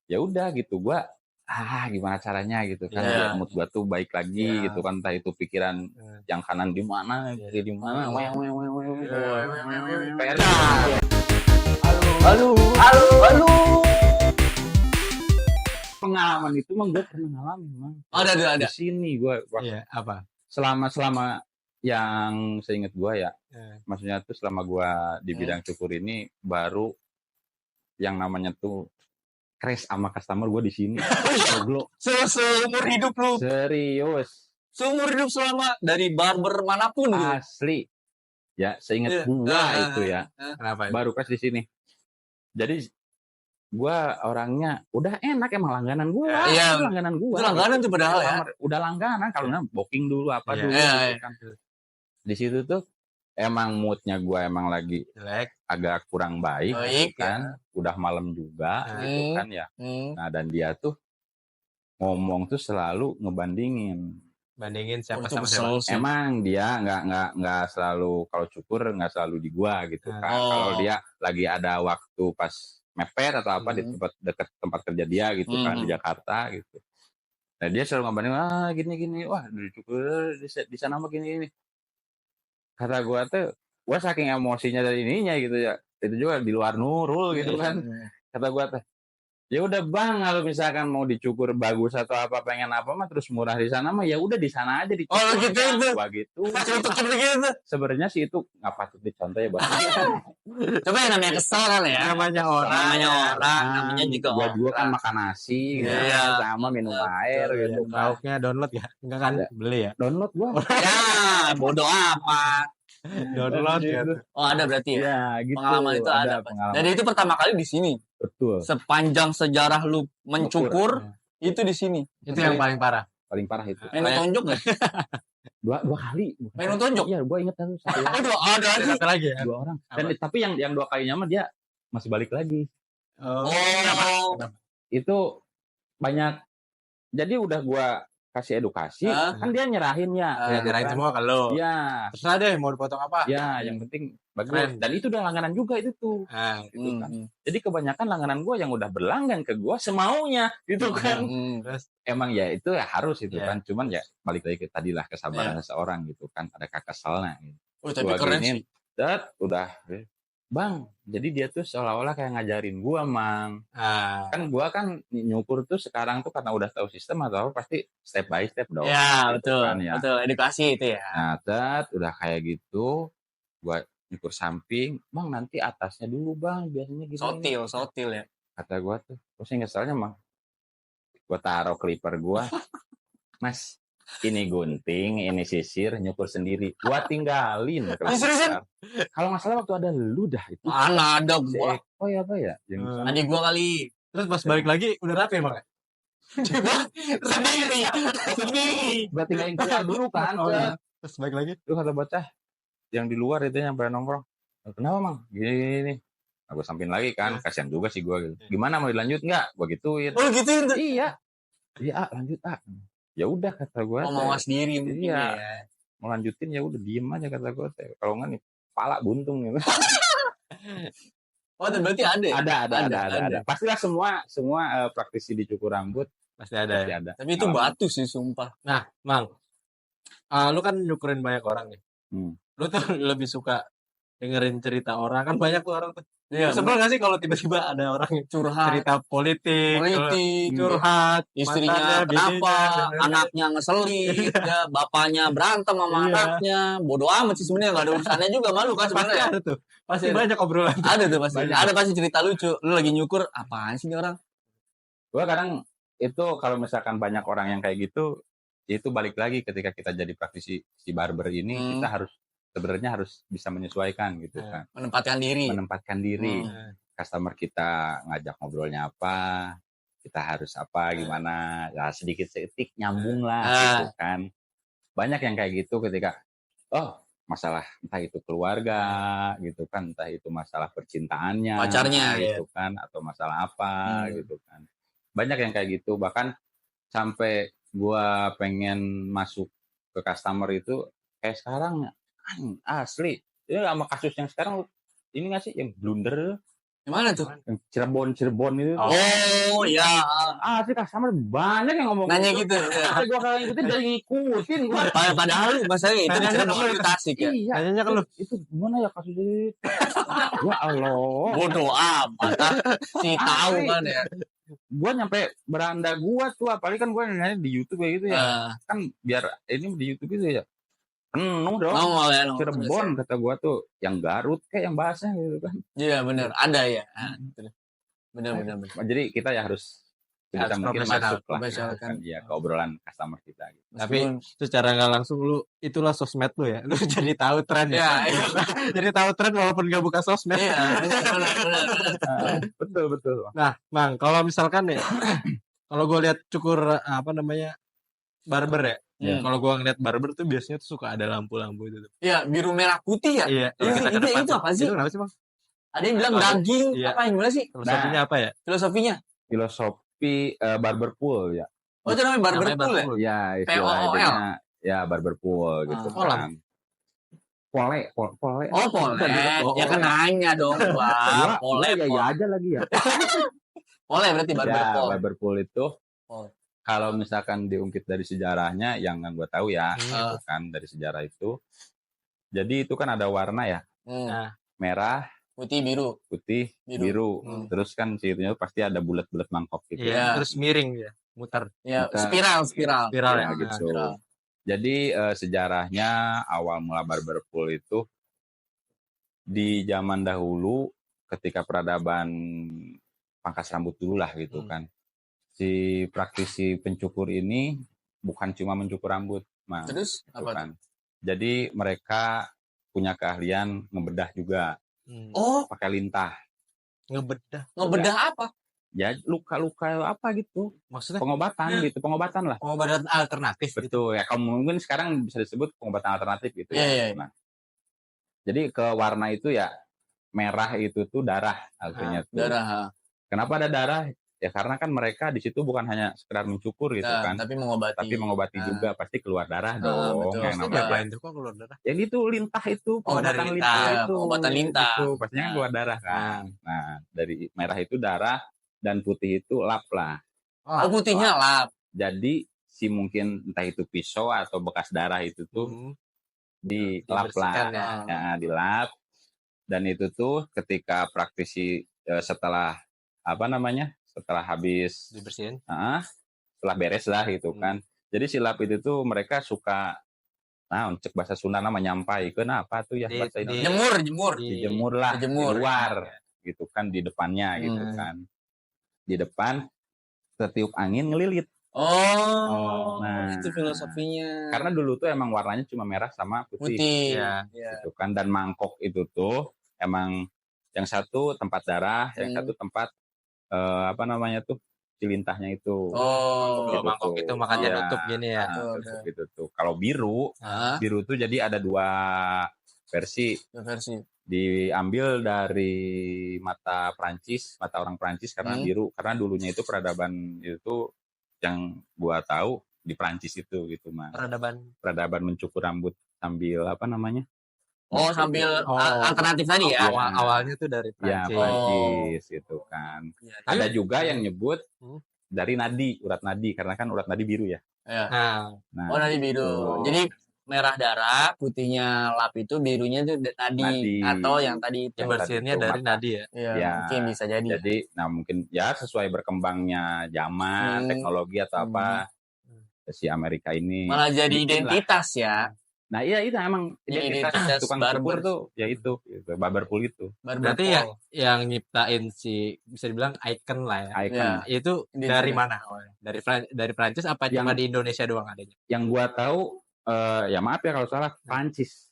Ya udah gitu, gue gimana caranya gitu kan, biar mood gue tuh baik lagi gitu kan, entah itu pikiran yang kanan di mana, kiri di mana, halo. Pengalaman itu emang gue pernah ngalamin, Mang. Ada. Di sini gue apa? Selama yang seingat gue ya, maksudnya tuh selama gue di bidang cukur ini baru yang namanya tuh crash sama customer gue di sini. Seumur hidup lu? Serius. Seumur hidup selama dari barber manapun gitu? Asli. Ya, seingat gue itu ya. Kenapa? Baru crash di sini. Jadi gue orangnya udah enak, emang langganan gue. Iya. Langganan gue. Itu langganan tuh padahal ya. Udah langganan kalau nggak booking dulu apa dulu. Gitu kan. Di situ tuh emang moodnya gue emang lagi jelek, agak kurang baik gitu kan, udah malam juga gitu kan ya. Nah dan dia tuh ngomong tuh selalu ngebandingin siapa sama siapa. Emang dia nggak selalu, kalau cukur nggak selalu di gua gitu kan. Kalau dia lagi ada waktu pas mepet atau apa di dekat tempat kerja dia gitu kan, di Jakarta gitu. Nah dia selalu ngebandingin gini, wah di cukur di sana mah gini. Kata gue tuh, gue saking emosinya dari ininya gitu ya, itu juga di luar Nurul gitu kan. Kata gue tuh, ya udah bang, kalau misalkan mau dicukur bagus atau apa, pengen apa mah terus murah di sana mah, ya udah di sana aja dicukur. Oh gitu itu. Wah gitu. Gitu. Sebenarnya sih itu nggak patut dicontoh ya, Bang. Coba yang namanya kesal kan ya. Namanya orang, namanya juga orang. Gua kan makan nasi, gitu, sama minum air gitu. Lauknya download ya? Enggak kan? Beli ya? Download gua. Ya, bodoh amat. Download gitu. Oh ada berarti ya? Ya gitu. Pengalaman itu ada. Jadi itu pertama kali di sini. Betul. Sepanjang sejarah lu mencukur itu di sini. Itu yang paling parah. Paling parah itu. Main tonjok nggak? Dua kali. Main tonjok? Iya, gue inget kan. Ada lagi ya? 2 orang. Dan tapi yang 2 kalinya mah dia masih balik lagi. Itu banyak. Jadi udah gue kasih edukasi, kan dia nyerahin ya. Nyerahin semua kalau. Iya. Terserah deh mau dipotong apa. Ya, yang penting bagus. Dan itu udah langganan juga itu tuh. Gitu kan. Jadi kebanyakan langganan gue yang udah berlanggan ke gue semaunya gitu kan. Terus emang ya itu ya harus itu kan. Cuman ya balik lagi ke tadilah kesabaran seseorang gitu kan. Ada kekesalnya gitu. Tapi keren sih. Udah. Bang, jadi dia tuh seolah-olah kayak ngajarin gua, Mang. Kan gua kan nyukur tuh sekarang tuh karena udah tahu sistem atau apa, pasti step by step dong. Ya, gitu betul. Kan, ya. Betul, edukasi itu ya. Nah, udah kayak gitu, gua nyukur samping, Bang nanti atasnya dulu, Bang. Biasanya gitu. Sotil ya. Kata gua tuh, terus ngeselnya, Mang. Gua taruh clipper gua. Mas, ini gunting, ini sisir, nyukur sendiri. Gua tinggalin. Kalau nggak salah waktu ada lu dah itu. Mana ada gua. Oh ya apa ya? Tadi gua kali. Terus pas balik lagi udah rapi Bang. Sendiri. Gua tinggalin keluar dulu kan. Terus balik lagi. Lu kata bocah yang di luar itu yang pada nongkrong. Kenapa, Mang? Gini. Nah, gua sampein lagi kan. Kasihan juga sih gua gitu. Gimana mau dilanjut nggak? Gua gituin. Oh gituin tuh? Iya, lanjut Ya udah kata gue. Mau sendiri mungkin ya. Mau lanjutin ya udah diem aja kata gue. Kalau nggak nih pala buntung gitu. Oh berarti ada. Ada. Pastilah semua praktisi di cukur rambut pasti ada. Tapi itu batu sih sumpah. Nah, Mang, lu kan nyukurin banyak orang nih. Lu tuh lebih suka dengerin cerita orang, kan banyak tuh orang tuh. Iya. Sebel gak sih kalau tiba-tiba ada orang yang curhat, cerita politik, curhat, istrinya kenapa, anaknya ngeselin, ya bapaknya berantem sama anaknya, bodoh amat sih sebenarnya, nggak ada urusannya juga malu kan sebenarnya. Ada tuh, pasti banyak obrolan. Ada tuh pasti, ada pasti cerita lucu. Lu lagi nyukur, apaan sih nih orang? Gua kadang itu kalau misalkan banyak orang yang kayak gitu, itu balik lagi ketika kita jadi praktisi si barber ini, kita sebenarnya harus bisa menyesuaikan gitu kan. Menempatkan diri. Customer kita ngajak ngobrolnya apa, kita harus apa, gimana. Ya sedikit-sedikit nyambung lah gitu kan. Banyak yang kayak gitu ketika, masalah entah itu keluarga gitu kan, entah itu masalah percintaannya. Pacarnya gitu kan, atau masalah apa gitu kan. Banyak yang kayak gitu, bahkan sampai gua pengen masuk ke customer itu, kayak sekarang asli. Ya sama kasus yang sekarang ini nggak sih yang blunder Gimana tuh? Cirebon itu. Oh iya. Sih customer banyak yang ngomong nanya gitu. Tapi gua kalau ngikutin dari ngikutin gua. Padahal masalahnya itu Cirebon itu Tasik ya. Iya. Nanya ke lu. Itu gimana ya kasusnya? Ya Allah. Bodoh amat. Si tahu kan ya. Gua nyampe beranda gua tuh, apalagi kan gua nanya di YouTube kayak gitu ya. Kan biar ini di YouTube itu ya. Penuh dong. Cirebon kata gua tuh, yang Garut kayak yang bahasnya gitu kan. Iya benar, ada ya. Benar. Jadi kita ya harus mungkin masuk lah kan ya ke obrolan customer kita gitu. Tapi secara nggak langsung lu itulah sosmed lu ya. Lu jadi tahu tren ya. Jadi tahu tren walaupun nggak buka sosmed. Iya, betul. Nah, Mang, kalau misalkan ya kalau gue lihat cukur barber ya. Kalau gue ngeliat barber tuh biasanya tuh suka ada lampu-lampu itu tuh. Iya, biru merah putih ya. Iya. Itu apa sih? Itu kenapa sih, Bang? Ada yang bilang daging, apa yang gimana sih? Filosofinya apa ya? Filosofi barber pool ya. Oh, itu namanya barber pool ya? Ya, istilahnya ya barber pool gitu kan. Pole. Oh, pole. Ya kan nanya dong, Bang. Pole ya aja lagi ya. Pole berarti barber pool. Ya, barber pool itu. Kalau misalkan diungkit dari sejarahnya, yang gue tahu ya, gitu kan dari sejarah itu. Jadi itu kan ada warna ya, merah, putih, biru. Terus kan situnya pasti ada bulat-bulat mangkok gitu. Iya. Terus miring ya, muter. Ya, spiral ya, gitu. Spiral. Jadi sejarahnya awal mula barber pool itu di zaman dahulu ketika peradaban pangkas rambut dulu lah gitu kan. Si praktisi pencukur ini bukan cuma mencukur rambut, Mang. Terus gitu apa kan. Jadi mereka punya keahlian ngebedah juga. Pakai lintah. Ngebedah apa? Ya luka-luka apa gitu. Maksudnya pengobatan lah. Pengobatan alternatif. Betul ya. Kalau mungkin sekarang bisa disebut pengobatan alternatif gitu ya. Nah, jadi ke warna itu ya merah itu tuh darah artinya tuh. Darah. Kenapa ada darah? Ya karena kan mereka di situ bukan hanya sekedar mencukur gitu kan, tapi mengobati juga, pasti keluar darah dong. Betul. Yang namanya itu kok keluar darah. Yang itu lintah itu, pengobatan lintah. Itu pastinya keluar darah kan. Nah, dari merah itu darah dan putih itu lap lah. Putihnya lap. Jadi si mungkin entah itu pisau atau bekas darah itu tuh dilap lah. Ya, dilap. Dan itu tuh ketika praktisi setelah habis dibersihin, setelah beres lah gitu kan. Jadi silap itu tuh mereka suka, cek bahasa Sunda nama nyampai, kenapa tuh ya bahasa ini? Dijemur lah, di luar gitu kan, di depannya gitu kan. Di depan ketiup angin ngelilit. Itu filosofinya. Karena dulu tuh emang warnanya cuma merah sama putih. Gitu kan, dan mangkok itu tuh emang yang satu tempat darah, yang satu tempat cilintahnya itu. Mangkok itu makanya nutup gini ya. Nutup itu tuh. Kalau biru tuh jadi ada dua versi. Diambil dari mata orang Prancis karena biru, karena dulunya itu peradaban itu yang gua tahu di Prancis itu gitu, Mas. Peradaban mencukur rambut sambil sambil alternatif tadi ya. Awalnya tuh dari Prancis. Ya, Prancis gitu kan. Ada juga yang nyebut dari urat nadi, karena kan urat nadi biru ya. Nadi biru. Jadi merah darah, putihnya lap itu, birunya itu nadi. Atau yang tadi itu bersihnya dari nadi ya. Iya, mungkin bisa jadi. Jadi, mungkin ya sesuai berkembangnya zaman, teknologi atau apa, si Amerika ini. Malah jadi identitas ya. Nah iya itu emang identitas tukang cukur tuh ya itu barber pool itu. Berarti yang nyiptain bisa dibilang icon lah ya. Icon. Itu dari mana? Dari Prancis apa cuma di Indonesia doang adanya? Yang gua tahu ya maaf ya kalau salah, Prancis.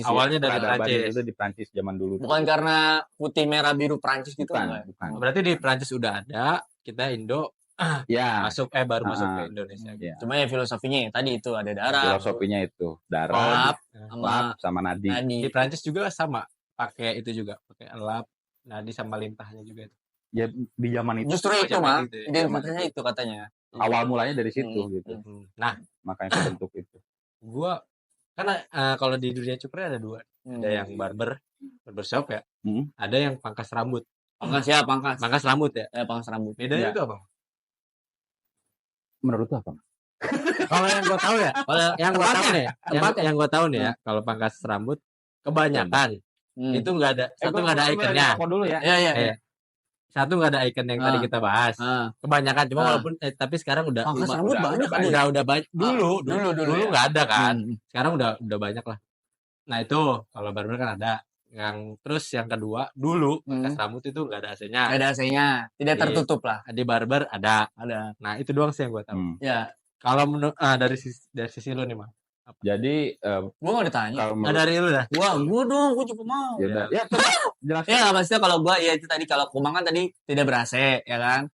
Awalnya dari Prancis. Itu di Prancis zaman dulu. Bukan karena putih merah biru Prancis gitu bukan. Berarti di Prancis udah ada, kita Indo baru masuk ke Indonesia. Cuma ya filosofinya ya tadi itu ada darah. Filosofinya itu darah, lap sama nadi. Di Prancis juga sama, pakai itu juga, pakai lap, nadi sama lintahnya juga itu. Ya di zaman itu. Justru itu mah, identitasnya itu katanya. Awal mulanya dari situ gitu. Nah, makanya terbentuk itu. Gua karena kalau di dunia cukur ada dua, ada yang barbershop ya, ada yang pangkas rambut. Pangkas rambut ya? Pangkas rambut. Bedanya itu apa? Menurut lu apa? Kalau yang gue tahu ya, yang gue tahu nih ya, kalau pangkas rambut kebanyakan itu nggak ada nggak ada ikonnya. Dulu ya. Iya. Satu nggak ada icon yang tadi kita bahas. Kebanyakan cuma walaupun tapi sekarang udah pangkas rambut banyak. Udah banyak. Dulu nggak ada kan. Sekarang udah banyak lah. Nah itu kalau barber kan ada. Terus yang kedua dulu pangkas rambut itu nggak ada AC-nya. Nggak ada AC-nya, tidak tertutup lah. Di barber ada. Nah itu doang sih yang gue tahu. Ya. Kalau dari sisi lu nih Mang. Jadi gua nggak ditanya. Dari lu dah. Gua dong, gua juga mau. Ya jelas. Ya maksudnya kalau gua ya itu tadi kalau Kumang kan tadi tidak ber-AC ya kan.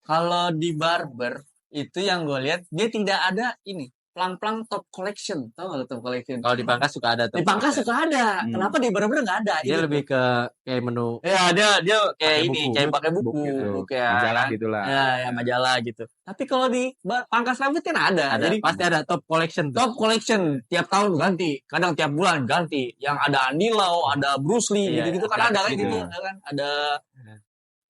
Kalau di barber itu yang gue lihat dia tidak ada ini plang-plang top collection, tau gak lo top collection? Kalau di pangkas suka ada. Di pangkas suka ada. Kenapa di barber nggak ada? Dia lebih ke kayak menu. Ya dia kayak ini buku. kayak pakai buku kayak majalah gitulah. Ya majalah gitu. Tapi kalau di pangkas rambut kan ada. Jadi pasti ada top collection. Top collection tiap tahun ganti, kadang tiap bulan ganti. Yang ada Andy Lau, ada Bruce Lee gitu kan ada kan gitu kan. Ada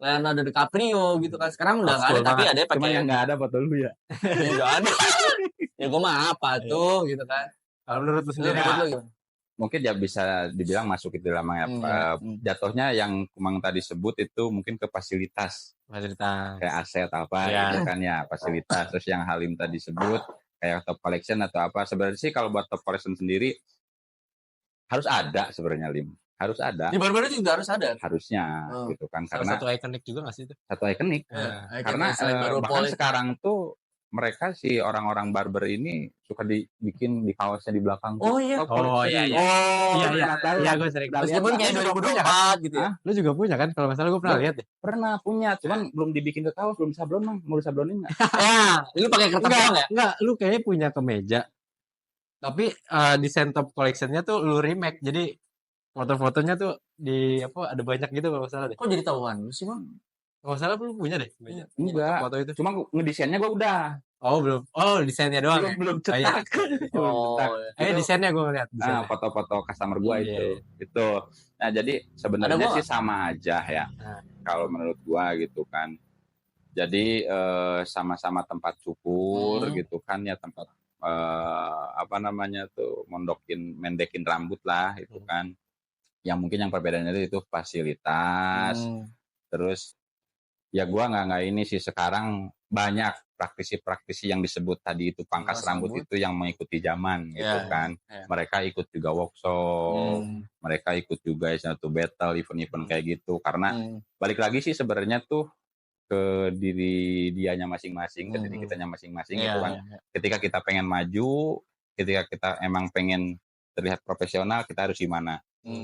Leonardo DiCaprio gitu kan. Sekarang udah nggak ada tapi ada pakai. Cuma yang nggak ada foto lu ya. Nggak ada. Ya gue mah apa tuh gitu kan. Kalau menurut lu sendiri mungkin ya bisa dibilang masuk itu dalam jatuhnya yang Kumang tadi sebut itu mungkin ke fasilitas kayak aset apa gitu kan ya fasilitas. Terus yang Halim tadi sebut kayak top collection atau apa. Sebenarnya sih kalau buat top collection sendiri harus ada sebenarnya Lim. Harus ada. Di barber juga harus ada. Harusnya gitu kan karena satu ikonik juga nggak sih itu? Satu ikonik. Karena bahkan sekarang tuh mereka si orang-orang barber ini suka dibikin di kaosnya di belakang. Oh iya. Iya gue sering. Meskipun kayak 2024 gitu ya. Lu juga punya kan? Kalau masalah gue pernah lihat deh. Pernah punya, cuman belum dibikin ke kaos, belum sablon Mang. Mau disablonin enggak? Lu pakai kertas doang ya? Enggak, lu kayaknya punya kemeja. Tapi desain top collection-nya tuh lu remake. Jadi foto-fotonya tuh ada banyak gitu kalau salah deh. Kok jadi tahuan lu sih Bang? Kalau salah belum punya deh. Enggak. Foto itu. Cuma ngedesainnya gua udah. Oh belum. Oh desainnya doang. Belum cetak. Desainnya gue ngeliat. Nah foto-foto customer gua itu. Nah jadi sebenarnya sih sama aja ya. Kalau menurut gua gitu kan. Jadi sama-sama tempat cukur gitu kan ya tempat mendekin rambut lah itu kan. Yang mungkin yang perbedaannya itu fasilitas. Terus ya gua nggak ini sih sekarang banyak praktisi-praktisi yang disebut tadi itu pangkas rambut itu yang mengikuti zaman gitu kan. Mereka ikut juga workshop, mereka ikut juga satu battle event-event kayak gitu karena balik lagi sih sebenarnya tuh ke diri dianya masing-masing, ke diri kitanya masing-masing gitu kan. Ketika kita pengen maju, ketika kita emang pengen terlihat profesional, kita harus gimana?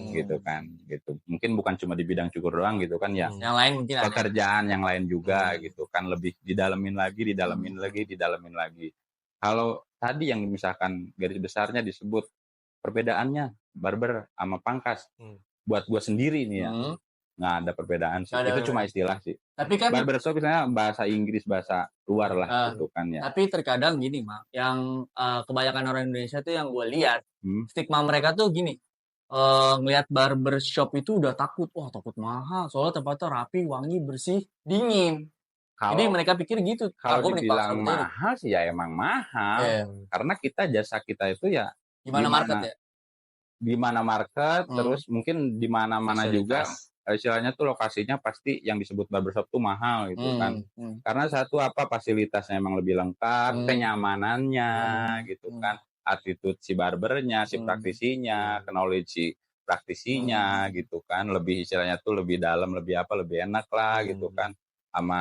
Gitu kan gitu mungkin bukan cuma di bidang cukur doang gitu kan ya yang lain mungkin pekerjaan yang lain juga gitu kan lebih didalamin lagi kalau tadi yang misalkan garis besarnya disebut perbedaannya barber sama pangkas buat gua sendiri nih ya nggak ada perbedaan sih itu cuma istilah sih tapi kan barbershop misalnya bahasa Inggris bahasa luar lah gitu kan ya tapi terkadang gini Mak yang kebanyakan orang Indonesia tuh yang gue lihat stigma mereka tuh gini ngelihat barbershop itu udah takut mahal soalnya tempatnya rapi wangi bersih dingin jadi mereka pikir gitu kalau dibilang mahal sih ya emang mahal karena jasa kita itu ya di mana market terus mungkin di mana-mana juga istilahnya tuh lokasinya pasti yang disebut barbershop tuh mahal gitu kan karena satu fasilitasnya emang lebih lengkap kenyamanannya gitu kan attitude si barbernya, si praktisinya, knowledge si praktisinya gitu kan, lebih istilahnya tuh lebih dalam, lebih enak lah gitu kan, sama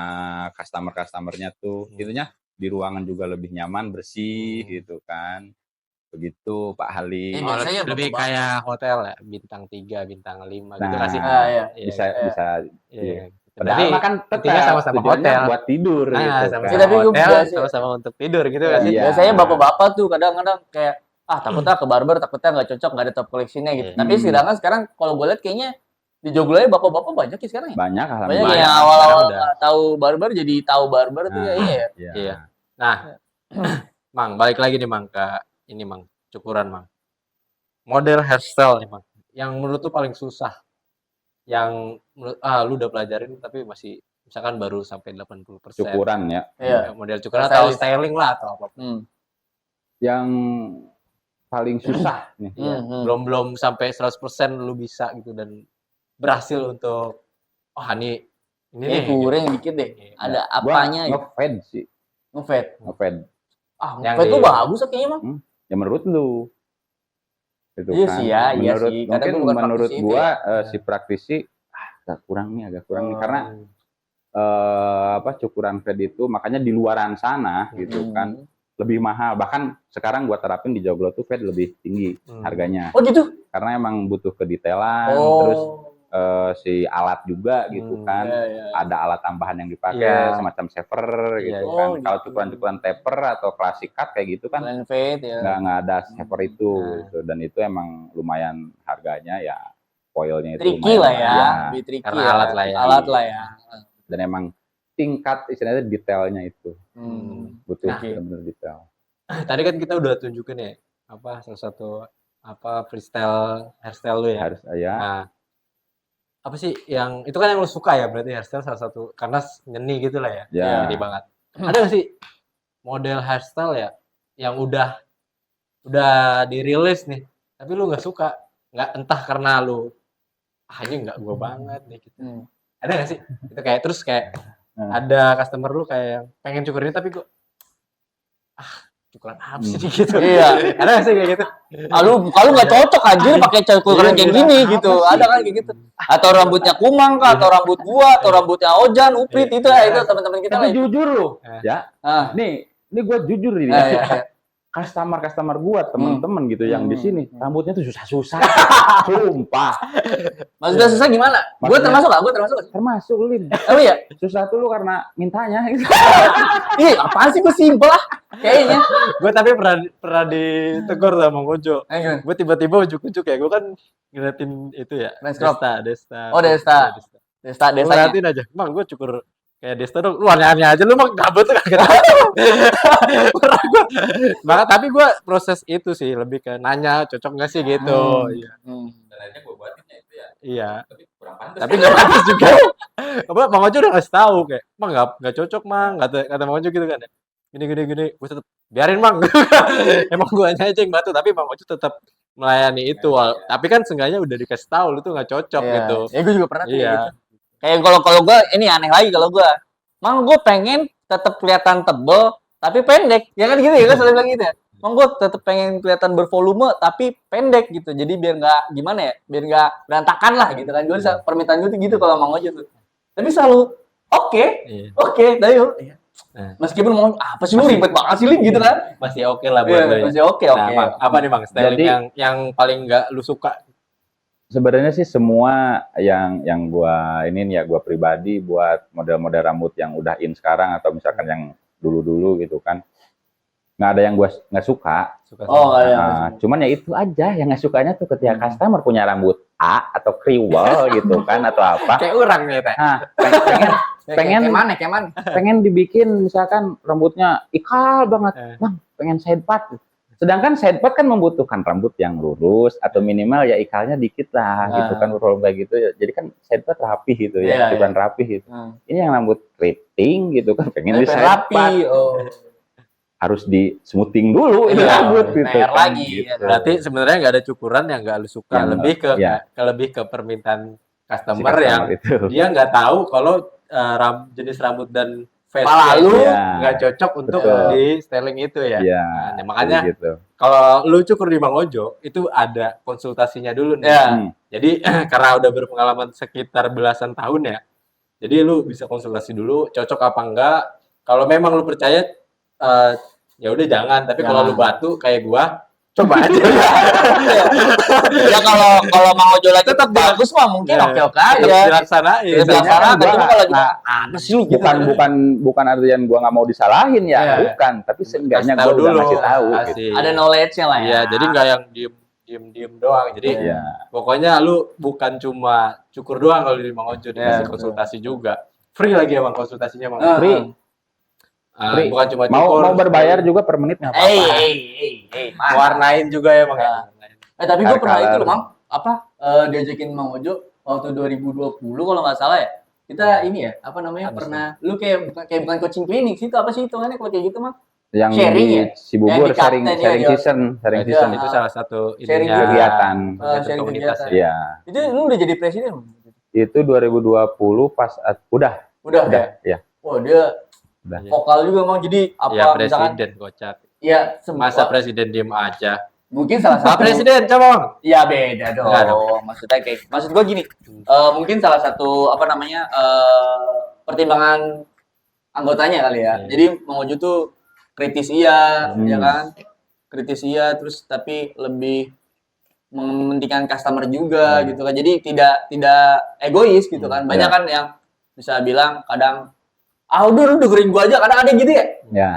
customer-customernya tuh, intinya di ruangan juga lebih nyaman, bersih gitu kan, begitu Pak Halim. Lebih kayak hotel ya, bintang 3, bintang 5 gitu kasih. Bisa. Padahal kan tetap sama-sama hotel buat tidur gitu kan. Tapi hotel sama-sama untuk tidur gitu kan. Biasanya bapak-bapak tuh kadang-kadang kayak takutnya ke barber, takutnya nggak cocok, nggak ada top collectionnya gitu. Tapi sedangkan sekarang kalau gue lihat kayaknya di Joglo ya bapak-bapak banyak ya sekarang ya. Banyak yang awal-awal nggak tahu barber jadi tahu barber tuh ya. Iya. Nah, Mang balik lagi nih Mang ke ini Mang cukuran Mang. Model hairstyle nih Mang. Yang menurut tuh paling susah yang lu udah pelajarin tapi masih misalkan baru sampai 80%. Cukuran ya. Iya, model cukuran atau styling lah atau apa. Yang paling susah nih. Belum sampai 100% lu bisa gitu dan berhasil untuk ini kurang dikit deh. Ada apanya ya? Ngefade sih. Ngefade. Ngefade tuh bagus kayaknya, Bang. Ya menurut lu. Itu iya kan. Sih ya, mungkin menurut gua si praktisi agak kurang nih karena cukuran fade itu makanya di luaran sana gitu kan lebih mahal, bahkan sekarang gua terapin di Joglo tuh fade lebih tinggi harganya. Oh gitu? Karena emang butuh kedetailan, terus si alat juga gitu kan, ada alat tambahan yang dipakai semacam shaver gitu kan. Kalau cukuran-cukuran taper atau classic cut kayak gitu kan nggak ada shaver itu gitu. Dan itu emang lumayan harganya ya, foilnya itu tricky lah ya, lebih tricky karena alat lah ya. Dan emang tingkat istilahnya detailnya itu butuh benar-benar detail. Tadi kan kita udah tunjukin ya salah satu freestyle hairstyle lu ya. Harus ya. Nah, apa sih yang itu kan yang lu suka ya, berarti hairstyle salah satu karena nyeni gitu lah ya. Nyeni banget. Ada nggak sih model hairstyle ya yang udah dirilis nih tapi lu nggak suka, nggak entah karena lu ini nggak gua banget nih gitu. Ada nggak sih itu kayak terus kayak ada customer lu kayak pengen cukur ini tapi gua cukuran apa sih gitu. Iya. Ada nggak sih kayak gitu? Kalau nggak cocok anjir pakai cukuran kayak gini gitu. Ada kan kayak gitu. Atau rambutnya Kumang kah, atau rambut gua, atau rambutnya Ojan, Uprit itu teman-teman kita lah. Jujur lu. Ya. Nih gua jujur ini. Customer gua, temen-temen gitu yang di sini rambutnya tuh susah-susah. Sumpah. Maksudnya susah gimana? Gua termasuk enggak? Termasuk, Lin. Oh iya, susah tuh lu karena mintanya gitu. Apaan sih, gua simpel lah kayaknya. Gua tapi pernah ditegur sama Mojo. Gua tiba-tiba ujuk-ujuk ya, gua kan ngeliatin itu ya. Desta. Oh, Desta. Ngeliatin aja. Bang, gua cukur kayak Desta dong, lu aneh-aneh aja, lu mah gabut tuh kagak. Tapi gue proses itu sih lebih ke nanya cocok nggak sih gitu. Caranya gue buatinnya itu ya. Iya. Tapi kurang pantas. Tapi nggak pantas juga. Bang Ojo udah ngasih tahu kayak, Bang nggak cocok Mang, kata Bang Ojo gitu kan. Gini, gue tetap biarin Mang. Emang gue aja yang batu, tapi Bang Ojo tetap melayani itu. Tapi kan seenggaknya udah dikasih tahu lu tuh nggak cocok gitu. Ya gue juga pernah gitu. Kayak kalau gue ini aneh lagi kalau gue, Mang gue pengen tetap kelihatan tebel tapi pendek, ya kan gitu ya kan selalu bilang gitu ya. Mang gue tetap pengen kelihatan bervolume tapi pendek gitu, jadi biar nggak gimana ya, biar nggak berantakan lah gitu kan. Gue permintaan gue tuh gitu kalau Mang Ojo tuh. Tapi selalu oke, dari meskipun mau apa sih lu ribet banget sih gitu kan, masih oke lah buat lu. Masih oke. Nah, apa nih Bang styling yang paling nggak lu suka? Sebenarnya sih semua yang gua gua pribadi buat model-model rambut yang udah in sekarang atau misalkan yang dulu-dulu gitu kan, nggak ada yang gua nggak suka. Cuman ya itu aja yang nggak sukanya tuh ketika customer punya rambut A atau kriwel gitu kan atau apa. Kayak orang nih teh. Pengen dibikin misalkan rambutnya ikal banget, Bang, pengen side part. Sedangkan side part kan membutuhkan rambut yang lurus atau minimal ya ikalnya dikit lah gitu kan, roll kayak gitu. Jadi kan side part rapih gitu ya, bukan rapih gitu. Ini yang rambut keriting gitu kan, pengen di side part. Harus di smoothing dulu ini rambut gitu. Lagi. Gitu. Berarti sebenarnya nggak ada cukuran yang nggak lu suka, lebih ke permintaan customer yang itu. Dia nggak tahu kalau jenis rambut dan face lu nggak cocok untuk di styling itu ya. Nah, makanya gitu. Kalau lu cukur di Bang Ojo itu ada konsultasinya dulu nih. Jadi karena udah berpengalaman sekitar belasan tahun ya. Jadi lu bisa konsultasi dulu cocok apa enggak. Kalau memang lu percaya ya udah jangan, tapi kalau lu batu kayak gua coba aja. Ya kalau Mang Ojo lagi tetap bagus mah mungkin oke aja. Dilaksanain. Tapi kalau lagi apa sih lu gitu. Bukan artian gua nggak mau disalahin ya, bukan, tapi seenggaknya gua udah ngasih tahu gitu. Ada knowledge-nya lah ya. Iya, jadi nggak yang diem doang. Jadi pokoknya lu bukan cuma cukur doang kalau di Mang Ojo, dikasih konsultasi juga. Free lagi emang konsultasinya Mang. Free. Bukan cuma cukur. Mau berbayar juga per menit nggak apa-apa. Warnain juga ya Bang. Tapi gue pernah itu loh Mang, diajakin Mang Ojo waktu 2020 kalau nggak salah ya. Kita ini ya, apa namanya? Pernah lu kayak bukan coaching klinik sih, itu apa sih hitungannya kalau kayak gitu mah? Yang sharing di ya? Cibubur Yang di sharing Kapten, season, sharing Itu, season itu salah satu Sharing ininya kegiatan. sharing komunitas kegiatan. ya. Iya. Itu lu udah jadi presiden? Itu 2020 pas udah ya. Wah, dia Udah. vokal juga mau jadi apa Ya, misalkan presiden kocak. ya Masa presiden diem aja. mungkin salah Pak satu presiden, coba. ya beda dong. Enggak dong. Maksud gua gini, mungkin salah satu apa namanya pertimbangan anggotanya kali ya. Jadi Mang Ojo tuh kritis iya, ya kan? Kritis iya, terus tapi lebih mementingkan customer juga gitu kan. Jadi tidak egois gitu kan. Banyak kan yang bisa bilang kadang udah lu dengerin gua aja, kadang ada gitu ya.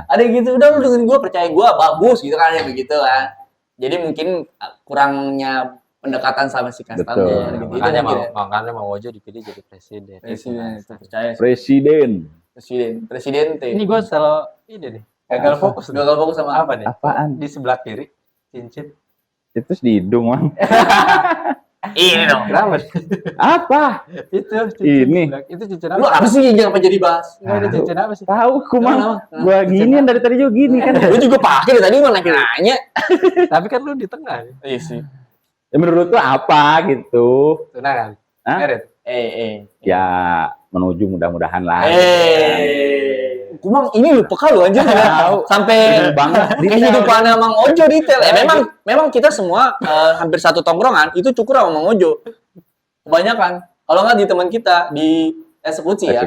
Ada gitu, udah lu dengerin gua, percaya gua, bagus gitu kan, begitu kan. Jadi mungkin kurangnya pendekatan sama si customer gitu. Makanya Mang Ojo dipilih jadi presiden. Percaya. Presiden. Ini gua selalu ini nih. Gagal fokus sama apa nih? Apaan? Di sebelah kiri cincin. Itu di hidung, Mang. Ini dong. Kenapa? Apa? Itu ini. Itu cincin apa? Lu apa sih yang apa jadi bahas? Enggak ada cincin apa sih? Tahu Mang. Gua gini dari tadi juga gini kan. Lu juga pakai tadi mau nanya. Tapi kan lu di tengah. Iya sih. Ya menurut lu apa gitu? Tunangan. Hah? Ya menuju mudah-mudahan lah. Cuma ini lu peka lu anjir sampai banget kehidupannya Mang Ojo detail. Memang kita semua hampir satu tongkrongan itu cukur sama Mang Ojo. Kebanyakan. Kalau nggak di teman kita di eksekusi ya.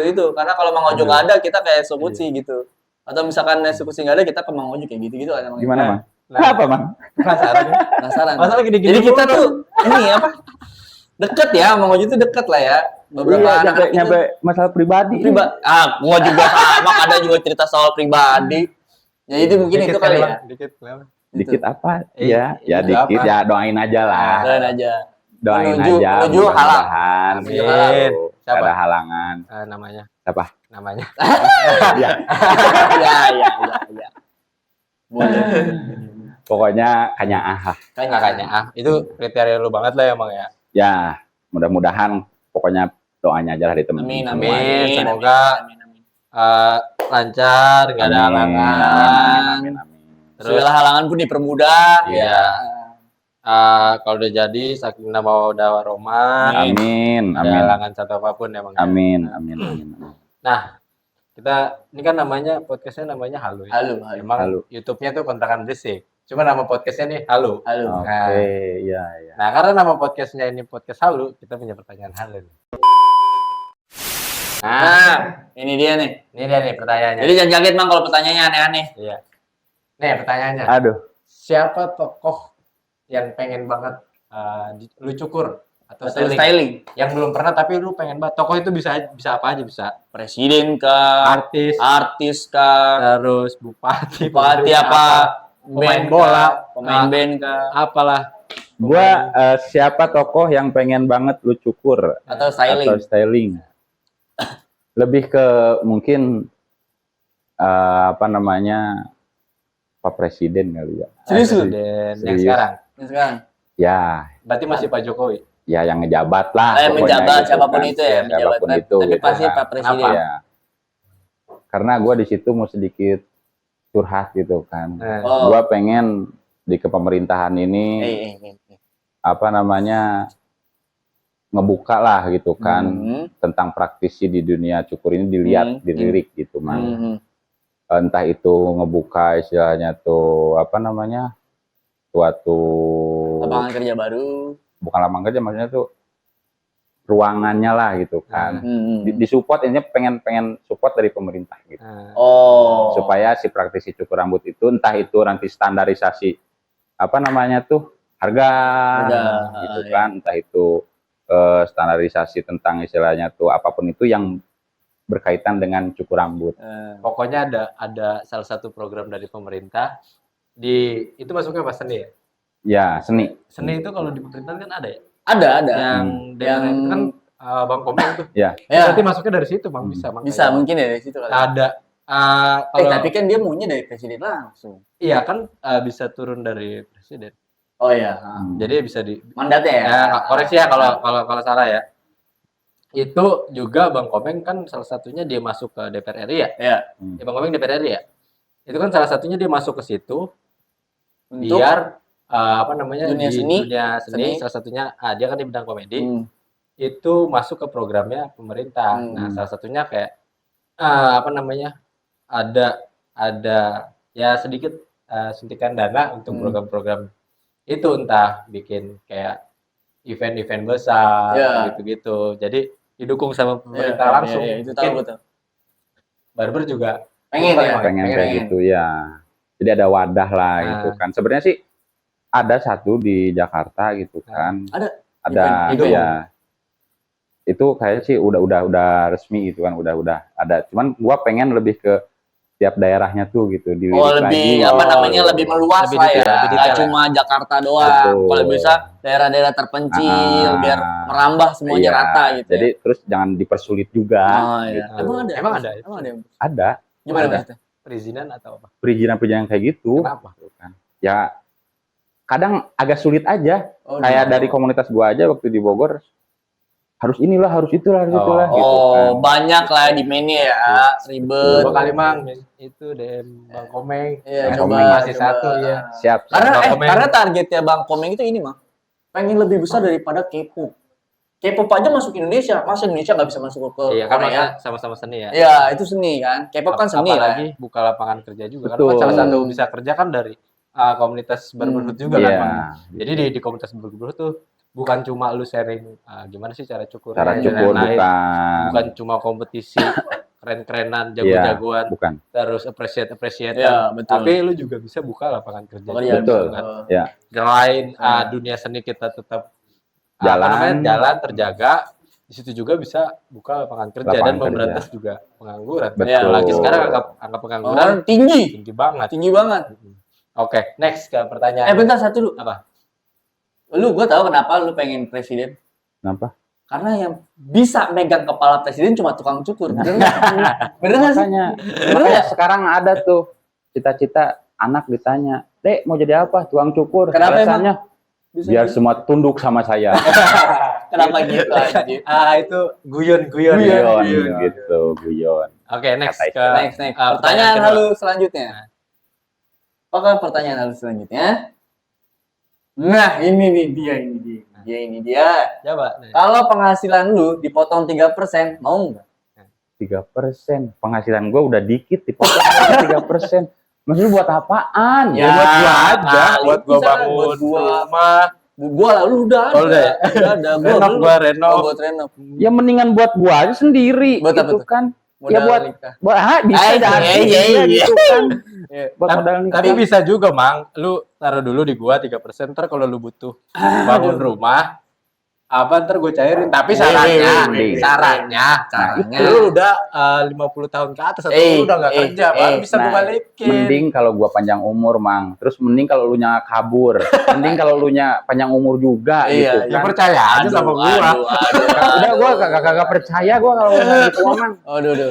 Itu karena kalau Mang Ojo nggak ada kita kayak eksekusi gitu. Atau misalkan eksekusi nggak ada kita ke Mang Ojo kayak gitu kan. Gimana Mang? Apa Mang? Penasaran. Masalah gini-gini. Jadi kita tuh ini apa? Deket ya, Mang Ojo tuh deket lah ya. Beberapa nyampe masalah pribadi. Gua juga sama, ada juga cerita soal pribadi. Ya itu mungkin itu kali ya. Dikit apa? Ya dikit ya doain aja lah. Doain aja. Menuju mudah-mudahan. Siapa? Ada halangan. Namanya. Siapa? Namanya. Ya. Boleh. Pokoknya kayaknya Itu kriteria lu banget lah emang ya. Ya, mudah-mudahan pokoknya doanya aja lah di teman. Amin. Semoga lancar, nggak ada halangan. Terus segala halangan pun dipermudah. Iya. Kalau udah jadi saking nama warohmah. Amin. Ada halangan satu apapun emang. Amin. Nah, kita ini kan namanya podcastnya namanya Halu. Emang YouTube-nya tuh kontrakan berisik. Cuma nama podcastnya nih Halu. Oke, iya. Nah, karena nama podcastnya ini podcast Halu, kita punya pertanyaan Halu. Nah, ini dia nih pertanyaannya. Jadi jangan kaget Mang kalau pertanyaannya aneh-aneh. Iya. Nih pertanyaannya. Aduh. Siapa tokoh yang pengen banget lu cukur atau styling? Yang belum pernah tapi lu pengen banget. Tokoh itu bisa apa aja bisa. Presiden kah? Artis kah? Terus bupati apa? Pemain bola, pemain band kah? Apalah. Gua siapa tokoh yang pengen banget lu cukur atau styling? Lebih ke mungkin apa namanya Pak Presiden kali ya. Serius? Yang sekarang. Ya. Berarti masih Pak Jokowi. Ya yang ngejabat lah. Yang menjabat gitu, siapapun kan. Itu ya. Siapapun itu. Tapi gitu, pasti Pak Presiden. Ya. Karena gue di situ mau sedikit curhat gitu kan. Gue pengen di kepemerintahan ini apa namanya ngebuka lah gitu kan tentang praktisi di dunia cukur ini dilirik gitu man. Entah itu ngebuka istilahnya tuh apa namanya suatu lapangan kerja baru. Bukan lapangan kerja maksudnya tuh ruangannya lah gitu kan. Disupport ini pengen support dari pemerintah gitu. Supaya si praktisi cukur rambut itu entah itu nanti standarisasi apa namanya tuh harga gitu kan, entah itu standarisasi tentang istilahnya tuh apapun itu yang berkaitan dengan cukur rambut. Pokoknya ada salah satu program dari pemerintah itu masuknya apa seni ya? Ya, seni. Seni itu kalau di pemerintahan kan ada ya? Ada. Yang kan Bang Komeng tuh. Ya. Berarti masuknya dari situ Bang bisa. Bisa mungkin ya dari situ kali. Ada. Tapi kan dia maunya dari presiden langsung. Iya kan bisa turun dari presiden. Oh iya. Jadi bisa di mandatnya ya. Koreksi ya kalau salah ya. Itu juga Bang Komeng kan salah satunya dia masuk ke DPR RI ya. Iya. Ya, Bang Komeng DPR RI ya. Itu kan salah satunya dia masuk ke situ biar dunia seni salah satunya dia kan di bidang komedi. Itu masuk ke programnya pemerintah. Nah, salah satunya kayak ada ya sedikit suntikan dana untuk program-program itu, entah bikin kayak event-event besar gitu-gitu. Jadi didukung sama pemerintah langsung. Itu tahu betul. Barber juga pengen kayak gitu ya. Jadi ada wadah lah gitu kan. Sebenarnya sih ada satu di Jakarta gitu kan. Ada ya. Itu kayaknya sih udah resmi gitu kan, udah ada. Cuman gua pengen lebih ke tiap daerahnya tuh gitu dilirik lebih lagi. lebih meluas lah ya. Nggak cuma Jakarta doang. Kalau bisa daerah-daerah terpencil biar merambah semuanya rata gitu. Jadi terus jangan dipersulit juga. Gitu. Emang ada. Ada. Gimana maksudnya? Perizinan atau apa? Perizinan kayak gitu. Kenapa? Ya kadang agak sulit aja. Kayak dari komunitas gua aja waktu di Bogor. Harus inilah, harus itulah, gitu kan. Banyak lah di mini ya, ribet. Dua kali Mang, itu DM Bang Komeng. Iya, coba masih satu ya. Siap. Karena targetnya Bang Komeng itu ini Mang, pengen lebih besar daripada K-pop. K-pop aja masuk Indonesia, masa Indonesia nggak bisa masuk ke Korea? Kan sama-sama seni ya. Iya, itu seni kan. K-pop kan seni lah. Apalagi buka lapangan kerja juga. Kan salah satu bisa kerja kan dari komunitas barberhood juga kan Mang. Jadi di komunitas barberhood tuh bukan cuma lu sharing gimana sih cara cukur, bukan cuma kompetisi keren-kerenan, jago-jagoan, terus appreciate ya, tapi lu juga bisa buka lapangan kerja. Betul kan? Ya. Selain dunia seni kita tetap jalan terjaga, di situ juga bisa buka lapangan kerja dan memberantas juga pengangguran. Lagi sekarang angka pengangguran tinggi banget. Oke, next ke pertanyaan. Bentar satu dulu. Apa? Gue tahu kenapa lu pengen presiden. Kenapa? Karena yang bisa megang kepala presiden cuma tukang cukur. Bener nggak sih? Makanya sekarang ada tuh cita-cita anak ditanya, Dek mau jadi apa? Tukang cukur. Kenapa alasannya? Biar semua tunduk sama saya. Kenapa gitu anjir? Itu guyon gitu, guyon. Oke, next. Pertanyaan halus selanjutnya. Apakah pertanyaan halus selanjutnya? Nah, ini dia. Coba. Kalau penghasilan lu dipotong 3%, mau nggak? 3%. Penghasilan gua udah dikit dipotong 3%. Maksudnya buat apaan? Ya buat gua aja, buat gua bangun rumah. Gua lalu udah ada. Gua renov. Buat renov. Ya mendingan buat gua aja sendiri. Betul kan. Ya buat bisa jadi gitu kan. Tapi bisa juga Mang, lu taruh dulu di gua 3%, ntar kalau lu butuh bangun rumah ntar gue cairin. Tapi sarannya lu udah 50 tahun ke atas atau lu udah nggak kerja, baru bisa gue balikin. Mending kalau gua panjang umur Mang, terus mending kalau lu nya kabur, mending kalau lu nya panjang umur juga gitu kan. Ya percaya aja sama gua. Udah gua kagak percaya gua kalau gitu Mang.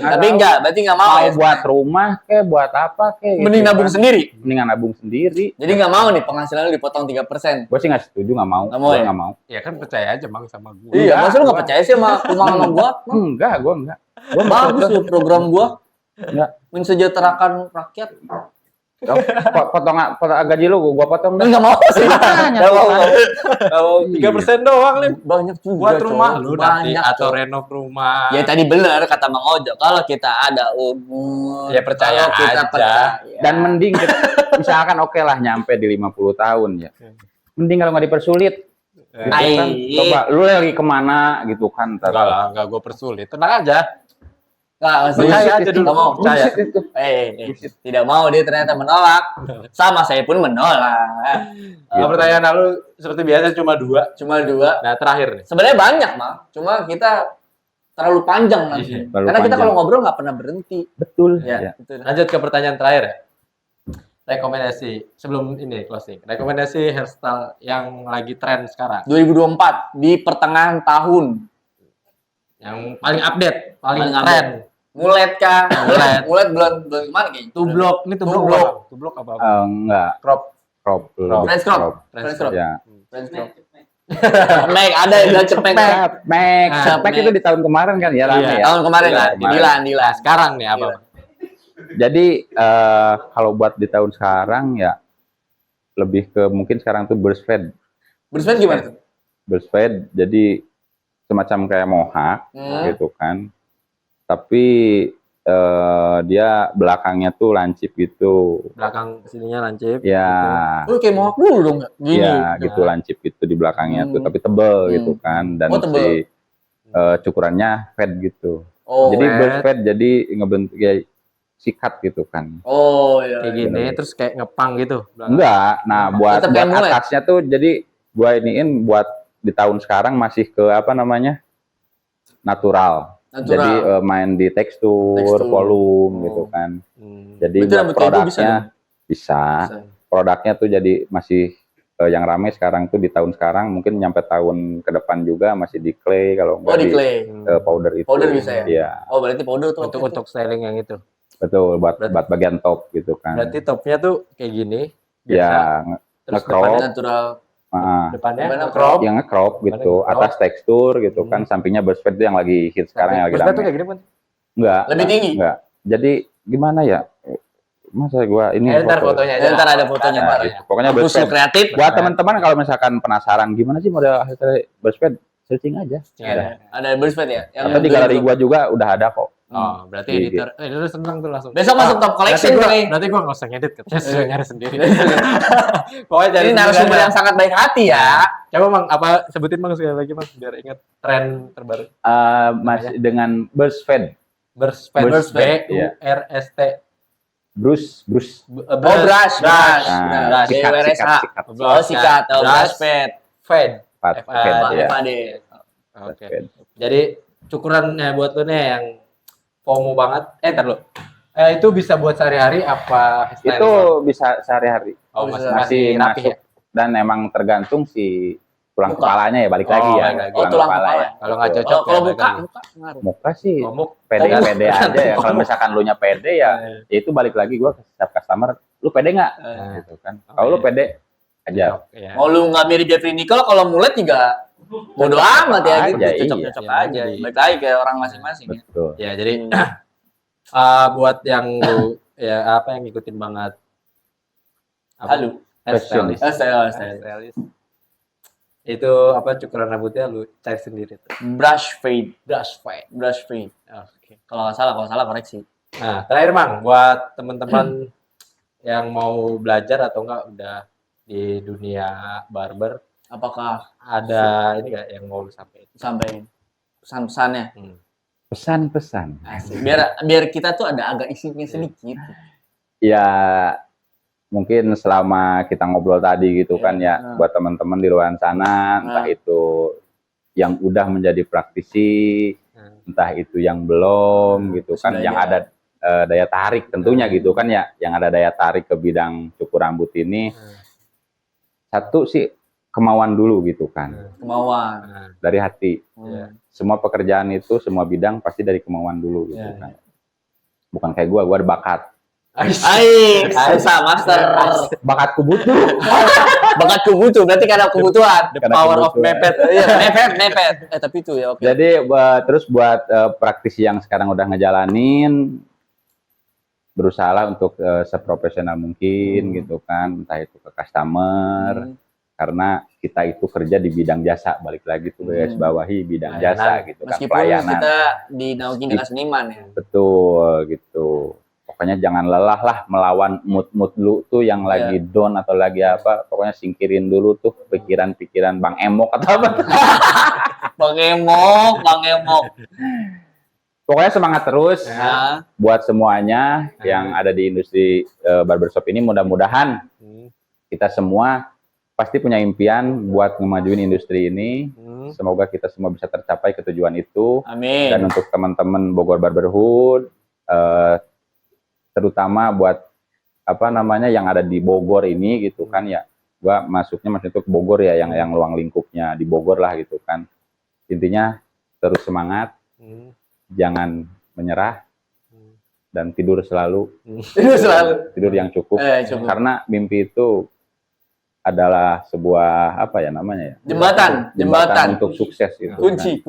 Tapi berarti nggak mau ya? Buat rumah buat apa mending nabung sendiri. Mendingan nabung sendiri. Jadi nggak mau nih penghasilan lu dipotong 3%. Gua sih nggak setuju, nggak mau. Nggak mau. Ya kan percaya aja Mang sama gua. Iya, masa lu nggak percaya sih sama omongan gua? Enggak, gua enggak. Gua bagus tuh program gua. Enggak. Mensejahterakan rakyat. Potong gaji lu, gua potong. Enggak mau sih. Kalau 3% doang, Lim. Banyak juga. Buat rumah lu nanti banyak atau renov rumah. Ya tadi benar kata Mang Ojo, kalau kita ada umur, ya percaya aja. Dan mending misalkan lah nyampe di 50 tahun ya. Mending kalau nggak dipersulit. Gitu kan? Coba lu lagi kemana gitu kan? Enggak gue persulit. Tenang aja. Percaya aja dulu. Mau percaya. Tidak mau, dia ternyata menolak. Sama saya pun menolak. Pertanyaan lu seperti biasa cuma dua. Nah terakhir nih. Sebenarnya banyak Mang. Cuma kita terlalu panjang nanti. Karena kita kalau ngobrol nggak pernah berhenti. Betul. Ya. Lanjut ke pertanyaan terakhir ya. Rekomendasi sebelum ini closing. Rekomendasi hairstyle yang lagi tren sekarang. 2024 di pertengahan tahun. Yang paling update, paling tren. Mulet bulan kemana kayaknya? Tublok apa? Enggak. Crop. crop. French crop. Ya. French crop. Mac ada yang bilang cepek. Cepek itu di tahun kemarin kan ya rame ya. Tahun kemarin kan. Dilan. Sekarang nih apa? Jadi kalau buat di tahun sekarang ya lebih ke mungkin sekarang tuh burst fade. Burst fade gimana tuh? Burst fade jadi semacam kayak mohawk gitu kan. Tapi dia belakangnya tuh lancip gitu. Belakang sininya lancip. Ya. Gitu. Kayak mohawk dulu dong. Gini. Ya, gitu lancip gitu di belakangnya tuh, tapi tebel gitu kan. Dan si cukurannya fade gitu. Jadi burst fade jadi ngebentuk kayak sikat gitu kan. Kayak gini terus kayak ngepang gitu. Enggak. Nah, buat atasnya tuh jadi gua iniin buat di tahun sekarang masih ke apa namanya? Natural. Jadi main di tekstur, volume gitu kan. Jadi buat produknya bisa. Produknya tuh jadi masih yang ramai sekarang tuh di tahun sekarang mungkin nyampe tahun ke depan juga masih di clay kalau enggak di clay. Powder itu. Powder bisa ya? Iya. Berarti powder tuh untuk styling yang itu. Betul, buat bagian top gitu kan. Berarti topnya tuh kayak gini. Ya, nge-crop. Natural. Depannya nge-crop gitu, atas tekstur gitu kan, sampingnya burst fade itu yang lagi hit sekarang yang lagi rame. Burst fade kayak gini pun? Enggak. Lebih tinggi? Enggak. Jadi gimana ya? Masa gua ini ntar fotonya aja. Ntar ada fotonya gitu. Pokoknya burst fade kreatif. Buat teman-teman kalau misalkan penasaran gimana sih model hasil burst fade, searching aja. Ada burst fade ya? Atau di galeri gua juga udah ada kok. Berarti editor seneng tuh langsung. Besok masuk top collection nih. Berarti gua nggak usah ngedit, nyari sendiri. Pokoknya dari narasumber yang sangat baik hati ya. Coba Mang, apa sebutin Mang sekali lagi Mang biar ingat tren terbaru. Masih dengan burst fade. Burst fade. BURST. Brush. Brush. Sikat. Sikat. Brush fade. Fade. Oke. Jadi cukurannya buat lu nih yang FOMO banget. Ntar lu. Itu bisa buat sehari-hari apa? Itu bisa sehari-hari. Masih masuk ya? Dan emang tergantung si tulang kepalanya ya balik lagi ya. Tulang kepala ya. Kalau nggak cocok kalau muka sih pede aja ya. Kalau misalkan lu nya pede ya itu balik lagi gua ke setiap customer, lu pede nggak? Gitu kan. Kalau lu pede aja. Mau lu nggak mirip Jeffrey Nicole, kalau mulet juga bodo amat ya gitu, cocok-cocok aja. Baik lagi kayak orang masing-masing. Betul. Ya, jadi buat yang lu ya apa yang ngikutin banget Fashionist. Itu apa cukuran rambutnya lu cari sendiri tuh. Brush fade. Oke. Kalau salah koreksi. Nah, terakhir Mang, buat teman-teman yang mau belajar atau enggak udah di dunia barber, apakah ada ini enggak yang mau lu sampaikan? Pesan-pesannya. Pesan-pesan. Biar kita tuh ada agak isinya sedikit. Ya mungkin selama kita ngobrol tadi gitu kan ya, buat teman-teman di luar sana, entah itu yang udah menjadi praktisi, entah itu yang belum gitu kan, yang ada daya tarik tentunya gitu kan ya, yang ada daya tarik ke bidang cukur rambut ini. Satu sih kemauan dulu gitu kan. Kemauan. Dari hati. Semua pekerjaan itu, semua bidang pasti dari kemauan dulu gitu kan. Bukan kayak gua ada bakat. Susah master. Bakatku butuh. Bakatku butuh, berarti karena kebutuhan. The power of mepet. Mepet. Tapi itu ya oke. Jadi terus buat praktisi yang sekarang udah ngejalanin, berusahalah untuk seprofesional mungkin gitu kan, entah itu ke customer, karena kita itu kerja di bidang jasa, balik lagi tuh guys, bawahi bidang jasa gitu kan, pelayanan. Meskipun kita dinaungi dengan seniman ya. Betul gitu. Pokoknya jangan lelah lah melawan mood lu tuh yang lagi down atau lagi apa, pokoknya singkirin dulu tuh pikiran-pikiran Bang Emok atau apa. Bang Emok. Pokoknya semangat terus buat semuanya yang ada di industri barbershop ini. Mudah-mudahan kita semua pasti punya impian buat ngemajuin industri ini. Semoga kita semua bisa tercapai ke tujuan itu. Amin. Dan untuk teman-teman Bogor Barberhood, terutama buat apa namanya yang ada di Bogor ini gitu kan ya, gua maksudnya ke Bogor ya, yang ruang lingkupnya di Bogor lah gitu kan. Intinya terus semangat, jangan menyerah, dan tidur selalu. Tidur yang cukup. Karena mimpi itu adalah sebuah apa ya namanya ya? Jembatan untuk sukses itu. Kunci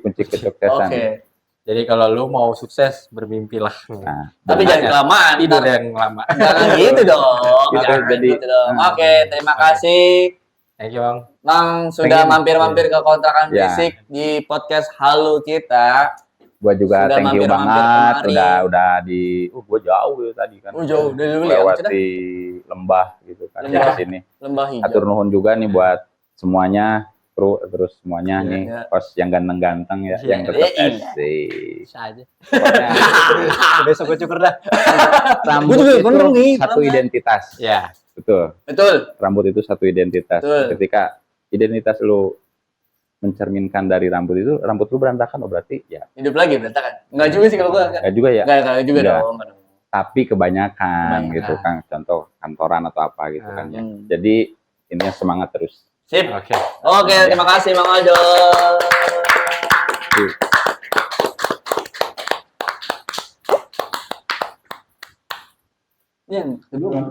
kesuksesan. Okay. Jadi kalau lu mau sukses bermimpilah. Nah, tapi jangan kelamaan. Tidur yang lama. Jangan gitu dong. Gitu dong. Oke, terima kasih. Thank you, Bang. Bang sudah mampir-mampir ke kontrakan fisik di podcast Halo kita. Gua juga thank you banget udah di gua jauh ya tadi kan. Jauh dari dulu lewati lembah gitu kan di sini. Lembah hijau. Atur nuhun juga nih buat semuanya, kru terus semuanya nih, host yang ganteng-ganteng ya, yang tetap aja. Besok gua cukur dah. Rambut itu satu identitas. Ya. Betul. Rambut itu satu identitas. Ketika identitas lu mencerminkan dari rambut lu berantakan, berarti ya hidup lagi berantakan. Enggak juga sih kalau gua. Enggak juga ya. Enggak juga dong. Tapi kebanyakan gitu kan, contoh kantoran atau apa gitu kan ya. Jadi intinya semangat terus. Sip. Oke, terima kasih Bang Aldo. Yang kedua